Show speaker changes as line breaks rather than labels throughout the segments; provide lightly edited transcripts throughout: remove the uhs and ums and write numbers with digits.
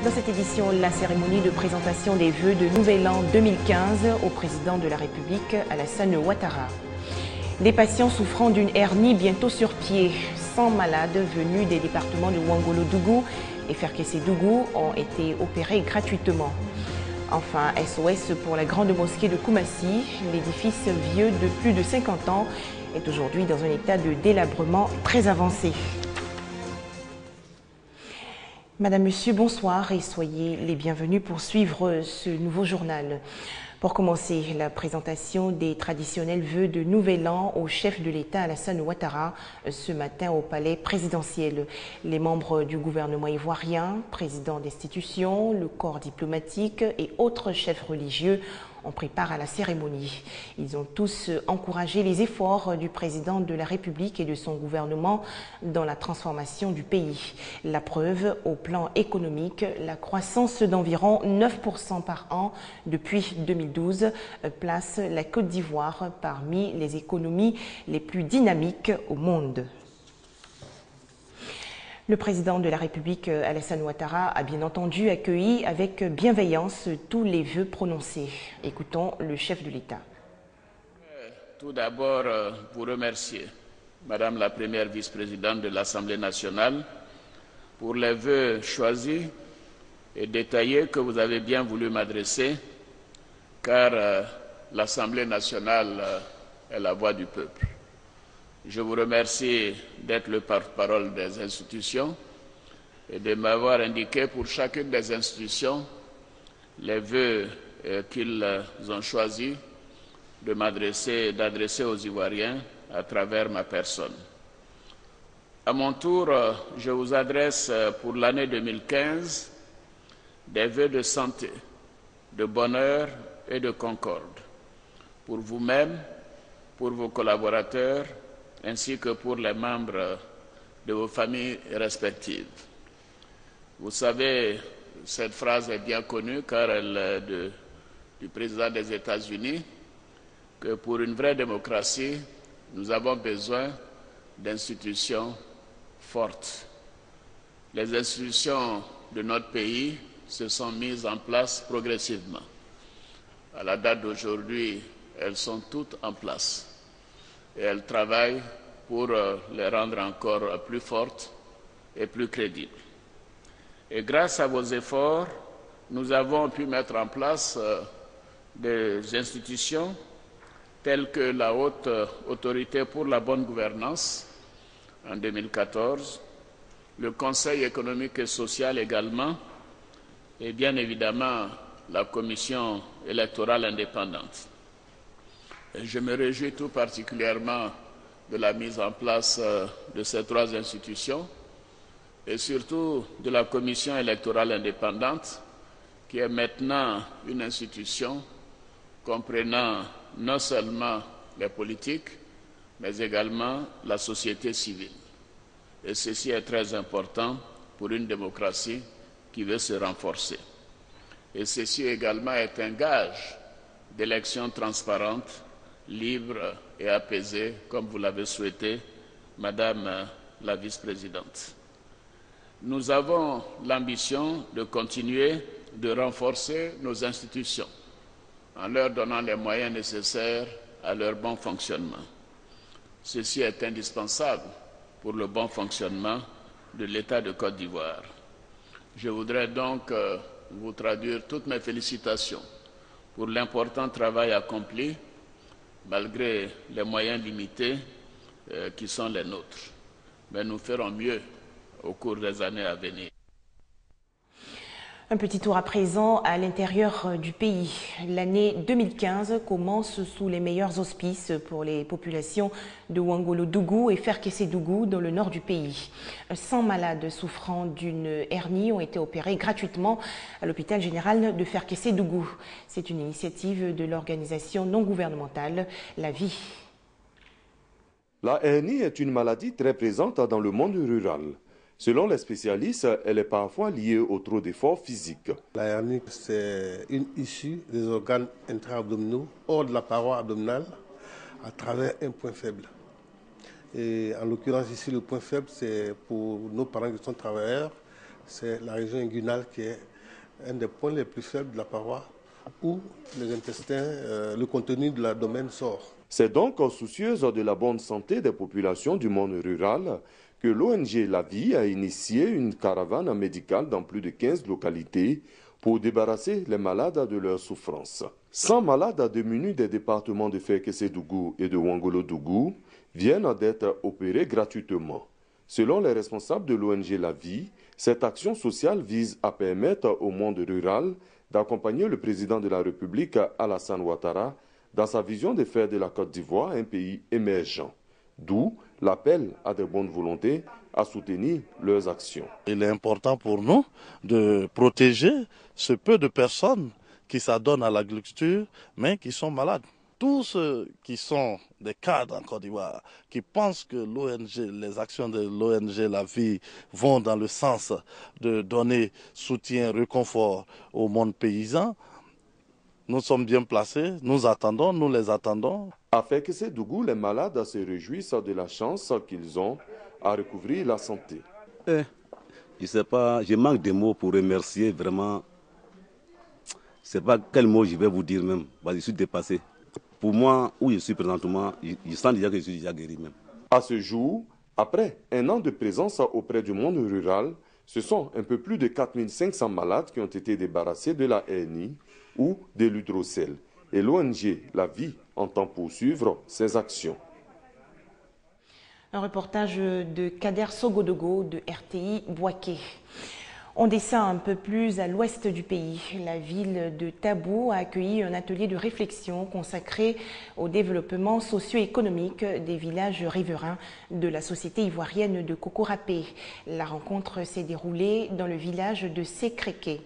Dans cette édition, la cérémonie de présentation des vœux de Nouvel An 2015 au président de la République, Alassane Ouattara. Des patients souffrant d'une hernie bientôt sur pied, 100 malades venus des départements de Ouangolo-Dougou et Ferkessé-Dougou ont été opérés gratuitement. Enfin, SOS pour la grande mosquée de Koumassi, l'édifice vieux de plus de 50 ans est aujourd'hui dans un état de délabrement très avancé. Madame, Monsieur, bonsoir et soyez les bienvenus pour suivre ce nouveau journal. Pour commencer, la présentation des traditionnels vœux de Nouvel An au chef de l'État Alassane Ouattara ce matin au palais présidentiel. Les membres du gouvernement ivoirien, présidents d'institutions, le corps diplomatique et autres chefs religieux ont pris part à la cérémonie. Ils ont tous encouragé les efforts du président de la République et de son gouvernement dans la transformation du pays. La preuve, au plan économique, la croissance d'environ 9% par an depuis 2012 place la Côte d'Ivoire parmi les économies les plus dynamiques au monde. Le président de la République, Alassane Ouattara, a bien entendu accueilli avec bienveillance tous les vœux prononcés. Écoutons le chef de l'État.
Tout d'abord, vous remercier, Madame la première vice-présidente de l'Assemblée nationale, pour les vœux choisis et détaillés que vous avez bien voulu m'adresser, car l'Assemblée nationale est la voix du peuple. Je vous remercie d'être le porte-parole des institutions et de m'avoir indiqué pour chacune des institutions les vœux qu'ils ont choisi d'adresser aux Ivoiriens à travers ma personne. À mon tour, je vous adresse pour l'année 2015 des vœux de santé, de bonheur et de concorde pour vous-même, pour vos collaborateurs, ainsi que pour les membres de vos familles respectives. Vous savez, cette phrase est bien connue car elle est du président des États-Unis, que pour une vraie démocratie, nous avons besoin d'institutions fortes. Les institutions de notre pays se sont mises en place progressivement. À la date d'aujourd'hui, elles sont toutes en place. Et elle travaille pour les rendre encore plus fortes et plus crédibles. Et grâce à vos efforts, nous avons pu mettre en place des institutions telles que la Haute Autorité pour la bonne gouvernance en 2014, le Conseil économique et social également, et bien évidemment la Commission électorale indépendante. Je me réjouis tout particulièrement de la mise en place de ces trois institutions et surtout de la Commission électorale indépendante qui est maintenant une institution comprenant non seulement les politiques mais également la société civile. Et ceci est très important pour une démocratie qui veut se renforcer. Et ceci également est un gage d'élections transparentes, libre et apaisée, comme vous l'avez souhaité, Madame la vice-présidente. Nous avons l'ambition de continuer de renforcer nos institutions en leur donnant les moyens nécessaires à leur bon fonctionnement. Ceci est indispensable pour le bon fonctionnement de l'État de Côte d'Ivoire. Je voudrais donc vous traduire toutes mes félicitations pour l'important travail accompli malgré les moyens limités qui sont les nôtres. Mais nous ferons mieux au cours des années à venir.
Un petit tour à présent à l'intérieur du pays. L'année 2015 commence sous les meilleurs auspices pour les populations de Ouangolo-Dougou et Ferkessé-Dougou dans le nord du pays. 100 malades souffrant d'une hernie ont été opérés gratuitement à l'hôpital général de Ferkessé-Dougou. C'est une initiative de l'organisation non gouvernementale La Vie.
La hernie est une maladie très présente dans le monde rural. Selon les spécialistes, elle est parfois liée au trop d'efforts physiques.
La hernie, c'est une issue des organes intra-abdominaux hors de la paroi abdominale à travers un point faible. Et en l'occurrence ici, le point faible, c'est pour nos parents qui sont travailleurs, c'est la région inguinale qui est un des points les plus faibles de la paroi où les intestins, le contenu de l'abdomen sort.
C'est donc soucieuse de la bonne santé des populations du monde rural que l'ONG La Vie a initié une caravane médicale dans plus de 15 localités pour débarrasser les malades de leurs souffrances. 100 malades démunis des départements de Fekese-Dougou et de Ouangolo-Dougou viennent d'être opérés gratuitement. Selon les responsables de l'ONG La Vie, cette action sociale vise à permettre au monde rural d'accompagner le président de la République, Alassane Ouattara, dans sa vision de faire de la Côte d'Ivoire un pays émergent. D'où l'appel à de bonnes volontés à soutenir leurs actions.
Il est important pour nous de protéger ce peu de personnes qui s'adonnent à l'agriculture, mais qui sont malades. Tous ceux qui sont des cadres en Côte d'Ivoire, qui pensent que les actions de l'ONG La Vie vont dans le sens de donner soutien, réconfort au monde paysan, nous sommes bien placés, nous attendons, nous les attendons.
À Fekese-Dougou, les malades se réjouissent de la chance qu'ils ont à recouvrir la santé.
Je ne sais pas, je manque de mots pour remercier vraiment. Je ne sais pas quel mot je vais vous dire même, je suis dépassé. Pour moi, où je suis présentement, je sens déjà que je suis déjà guéri même.
À ce jour, après un an de présence auprès du monde rural, ce sont un peu plus de 4500 malades qui ont été débarrassés de la hernie ou de l'hydrocèle. Et l'ONG La Vie entend poursuivre ses actions.
Un reportage de Kader Sogodogo de RTI Bouaké. On descend un peu plus à l'ouest du pays. La ville de Tabou a accueilli un atelier de réflexion consacré au développement socio-économique des villages riverains de la société ivoirienne de Kokorapé. La rencontre s'est déroulée dans le village de Sékréké.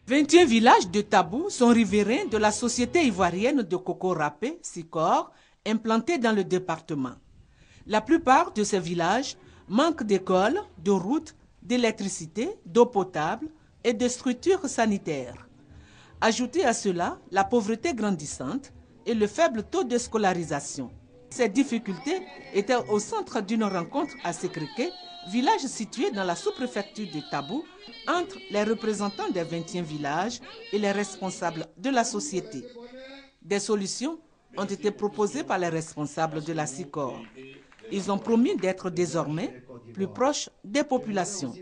21 villages de Tabou sont riverains de la société ivoirienne de Kokorapé, SICOR, implantés dans le département. La plupart de ces villages manquent d'écoles, de routes, d'électricité, d'eau potable et de structures sanitaires. Ajoutez à cela la pauvreté grandissante et le faible taux de scolarisation. Ces difficultés étaient au centre d'une rencontre à Sékréké, village situé dans la sous-préfecture de Tabou, entre les représentants des 21 villages et les responsables de la société. Des solutions ont été proposées par les responsables de la SICOR. Ils ont promis d'être désormais plus proches des populations.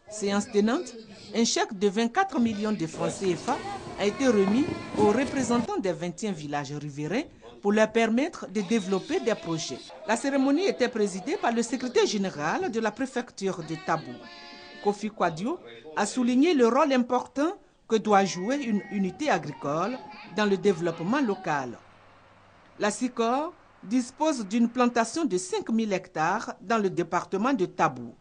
Séance tenante, un chèque de 24 millions de francs CFA a été remis aux représentants des 21 villages riverains pour leur permettre de développer des projets. La cérémonie était présidée par le secrétaire général de la préfecture de Tabou. Kofi Kwadio a souligné le rôle important que doit jouer une unité agricole dans le développement local. La SICOR dispose d'une plantation de 5000 hectares dans le département de Tabou.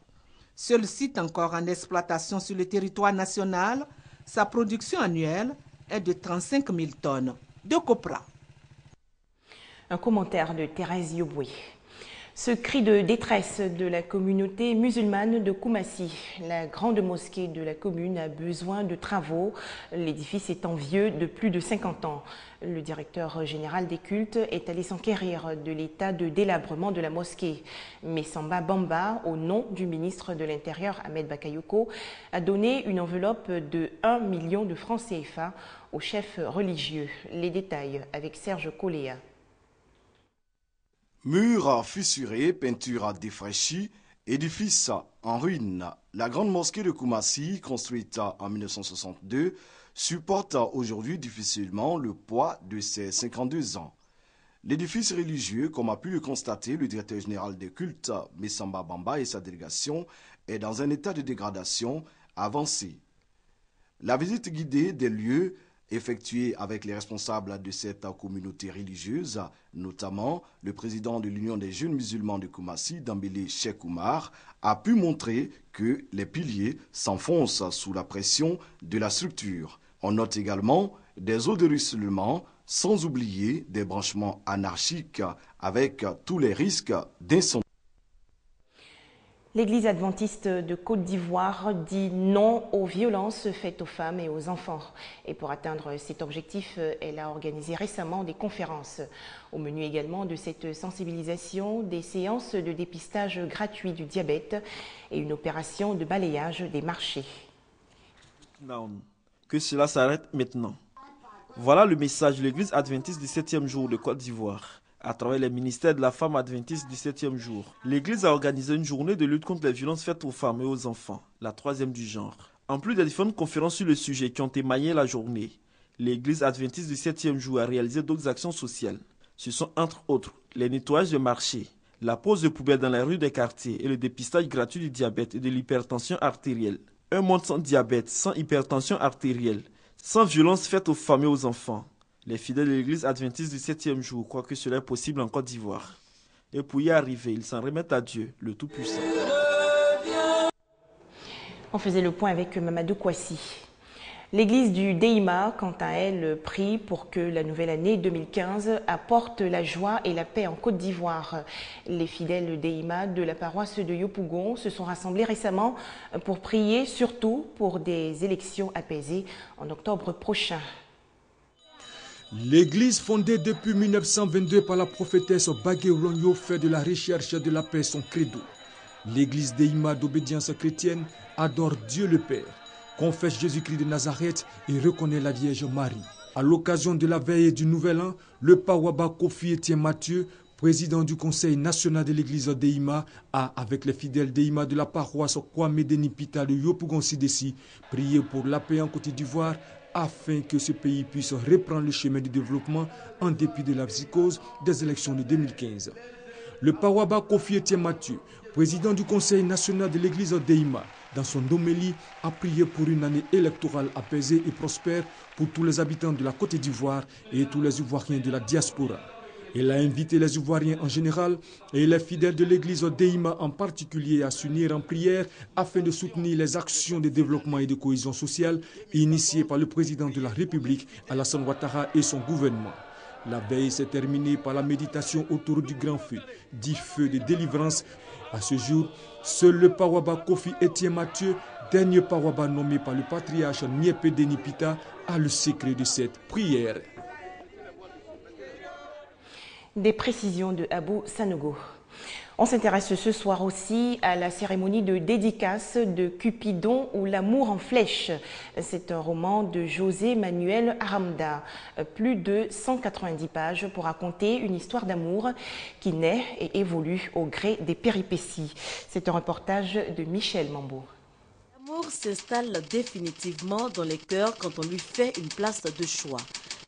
Seul site encore en exploitation sur le territoire national, sa production annuelle est de 35 000 tonnes de copra.
Un commentaire de Thérèse Yoboué. Ce cri de détresse de la communauté musulmane de Koumassi. La grande mosquée de la commune a besoin de travaux, l'édifice étant vieux de plus de 50 ans. Le directeur général des cultes est allé s'enquérir de l'état de délabrement de la mosquée. Messamba Bamba, au nom du ministre de l'Intérieur Ahmed Bakayoko, a donné une enveloppe de 1 million de francs CFA aux chefs religieux. Les détails avec Serge Koléa.
Murs fissurés, peinture défraîchie, édifice en ruine. La grande mosquée de Koumassi, construite en 1962, supporte aujourd'hui difficilement le poids de ses 52 ans. L'édifice religieux, comme a pu le constater le directeur général des cultes, Messamba Bamba et sa délégation, est dans un état de dégradation avancé. La visite guidée des lieux effectuée avec les responsables de cette communauté religieuse, notamment le président de l'Union des jeunes musulmans de Koumassi, Dambélé Cheikh Oumar, a pu montrer que les piliers s'enfoncent sous la pression de la structure. On note également des eaux de ruissellement, sans oublier des branchements anarchiques avec tous les risques d'incendie.
L'Église adventiste de Côte d'Ivoire dit non aux violences faites aux femmes et aux enfants. Et pour atteindre cet objectif, elle a organisé récemment des conférences. Au menu également de cette sensibilisation, des séances de dépistage gratuit du diabète et une opération de balayage des marchés.
que cela s'arrête maintenant. Voilà le message de l'Église adventiste du 7e jour de Côte d'Ivoire. À travers les ministères de la femme adventiste du 7e jour, l'Église a organisé une journée de lutte contre les violences faites aux femmes et aux enfants, la 3e du genre. En plus des différentes conférences sur le sujet qui ont émaillé la journée, l'Église adventiste du 7e jour a réalisé d'autres actions sociales. Ce sont entre autres les nettoyages de marchés, la pose de poubelles dans les rues des quartiers et le dépistage gratuit du diabète et de l'hypertension artérielle. Un monde sans diabète, sans hypertension artérielle, sans violence faite aux femmes et aux enfants. Les fidèles de l'Église adventiste du 7e jour croient que cela est possible en Côte d'Ivoire. Et pour y arriver, ils s'en remettent à Dieu, le Tout-Puissant.
On faisait le point avec Mamadou Kouassi. L'église du Deima, quant à elle, prie pour que la nouvelle année 2015 apporte la joie et la paix en Côte d'Ivoire. Les fidèles Deima de la paroisse de Yopougon se sont rassemblés récemment pour prier surtout pour des élections apaisées en octobre prochain.
L'église fondée depuis 1922 par la prophétesse Bagué Olonyo fait de la recherche de la paix son credo. L'église Deima d'obédience chrétienne adore Dieu le Père, confesse Jésus-Christ de Nazareth et reconnaît la Vierge Marie. À l'occasion de la veille du Nouvel An, le Pawaba Kofi Etienne Mathieu, président du Conseil national de l'église Deima, a, avec les fidèles Deima de la paroisse Kwame Denipita de Yopougon-Sidessi, prié pour la paix en Côte d'Ivoire afin que ce pays puisse reprendre le chemin du développement en dépit de la psychose des élections de 2015. Le Pawaba Kofi Etienne Mathieu, président du Conseil national de l'église Deima, dans son homélie, a prié pour une année électorale apaisée et prospère pour tous les habitants de la Côte d'Ivoire et tous les Ivoiriens de la diaspora. Il a invité les Ivoiriens en général et les fidèles de l'église Deima en particulier à s'unir en prière afin de soutenir les actions de développement et de cohésion sociale initiées par le président de la République, Alassane Ouattara, et son gouvernement. La veille s'est terminée par la méditation autour du grand feu, dit feu de délivrance. À ce jour, seul le Pawaba Kofi Etienne Mathieu, dernier Pawaba nommé par le patriarche Niépé Denipita, a le secret de cette prière.
Des précisions de Abou Sanogo. On s'intéresse ce soir aussi à la cérémonie de dédicace de Cupidon ou l'amour en flèche. C'est un roman de José Manuel Aramda. Plus de 190 pages pour raconter une histoire d'amour qui naît et évolue au gré des péripéties. C'est un reportage de Michel Mambour.
L'amour s'installe définitivement dans les cœurs quand on lui fait une place de choix,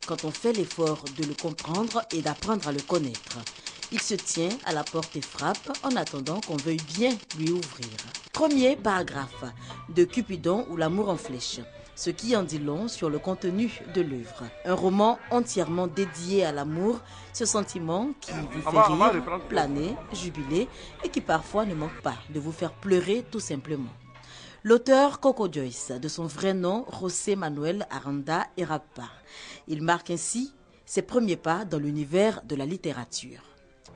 quand on fait l'effort de le comprendre et d'apprendre à le connaître. Il se tient à la porte et frappe en attendant qu'on veuille bien lui ouvrir. Premier paragraphe de Cupidon ou l'amour en flèche, ce qui en dit long sur le contenu de l'œuvre. Un roman entièrement dédié à l'amour, ce sentiment qui vous fait rire, planer, jubiler et qui parfois ne manque pas de vous faire pleurer tout simplement. L'auteur Coco Joyce, de son vrai nom José Manuel Aranda Erapa. Il marque ainsi ses premiers pas dans l'univers de la littérature.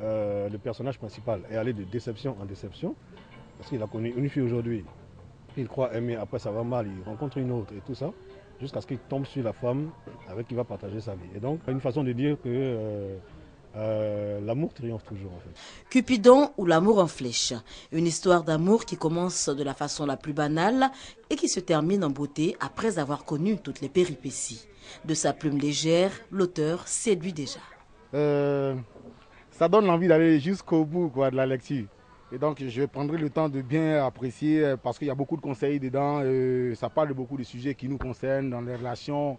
Le personnage principal est allé de déception en déception, parce qu'il a connu une fille aujourd'hui, il croit aimer, après ça va mal, il rencontre une autre et tout ça, jusqu'à ce qu'il tombe sur la femme avec qui il va partager sa vie. Et donc, une façon de dire que l'amour triomphe toujours en fait.
Cupidon ou l'amour en flèche, une histoire d'amour qui commence de la façon la plus banale et qui se termine en beauté après avoir connu toutes les péripéties. De sa plume légère, l'auteur séduit déjà.
Ça donne l'envie d'aller jusqu'au bout de la lecture. Et donc je prendrai le temps de bien apprécier parce qu'il y a beaucoup de conseils dedans. Ça parle de beaucoup de sujets qui nous concernent dans les relations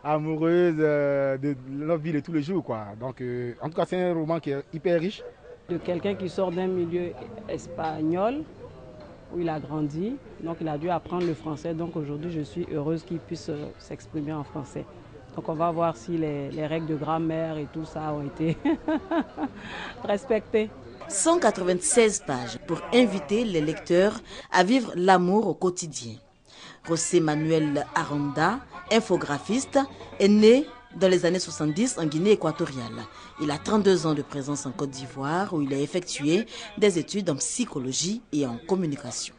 amoureuses de notre vie de tous les jours. Donc en tout cas c'est un roman qui est hyper riche.
De quelqu'un qui sort d'un milieu espagnol où il a grandi, donc il a dû apprendre le français. Donc aujourd'hui je suis heureuse qu'il puisse s'exprimer en français. Donc on va voir si les règles de grammaire et tout ça ont été respectées.
196 pages pour inviter les lecteurs à vivre l'amour au quotidien. José Manuel Aranda, infographiste, est né dans les années 70 en Guinée équatoriale. Il a 32 ans de présence en Côte d'Ivoire où il a effectué des études en psychologie et en communication.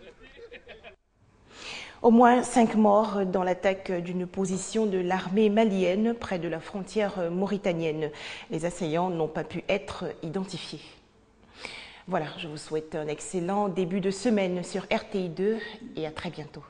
Au moins 5 morts dans l'attaque d'une position de l'armée malienne près de la frontière mauritanienne. Les assaillants n'ont pas pu être identifiés. Voilà, je vous souhaite un excellent début de semaine sur RTI2 et à très bientôt.